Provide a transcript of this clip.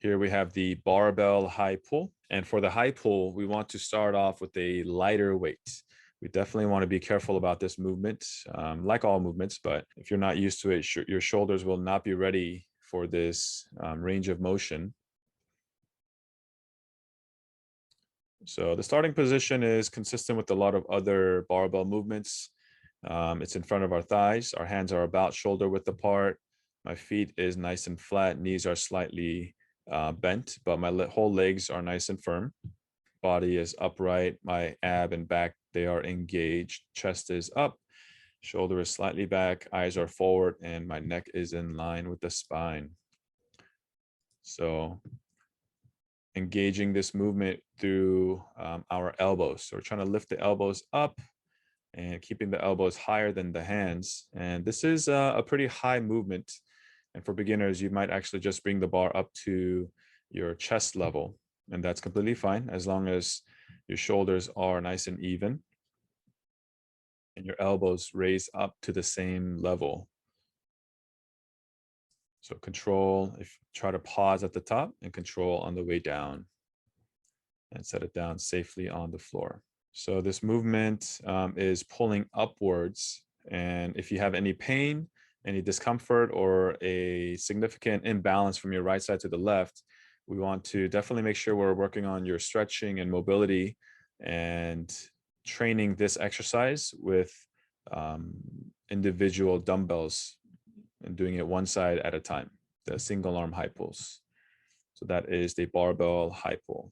Here we have the barbell high pull. And for the high pull, we want to start off with a lighter weight. We definitely want to be careful about this movement, like all movements, but if you're not used to it, your shoulders will not be ready for this range of motion. So the starting position is consistent with a lot of other barbell movements. It's in front of our thighs. Our hands are about shoulder width apart. My feet is nice and flat. Knees are slightly bent, but my whole legs are nice and firm. Body is upright. My ab and back, they are engaged. Chest is up. Shoulder is slightly back. Eyes are forward, and my neck is in line with the spine. So engaging this movement through our elbows. So we're trying to lift the elbows up and keeping the elbows higher than the hands. And this is a pretty high movement. And for beginners, you might actually just bring the bar up to your chest level. And that's completely fine as long as your shoulders are nice and even and your elbows raise up to the same level. So control, try to pause at the top and control on the way down and set it down safely on the floor. So this movement is pulling upwards. And if you have any pain, any discomfort, or a significant imbalance from your right side to the left, we want to definitely make sure we're working on your stretching and mobility and training this exercise with individual dumbbells and doing it one side at a time, the single arm high pulls. So that is the barbell high pull.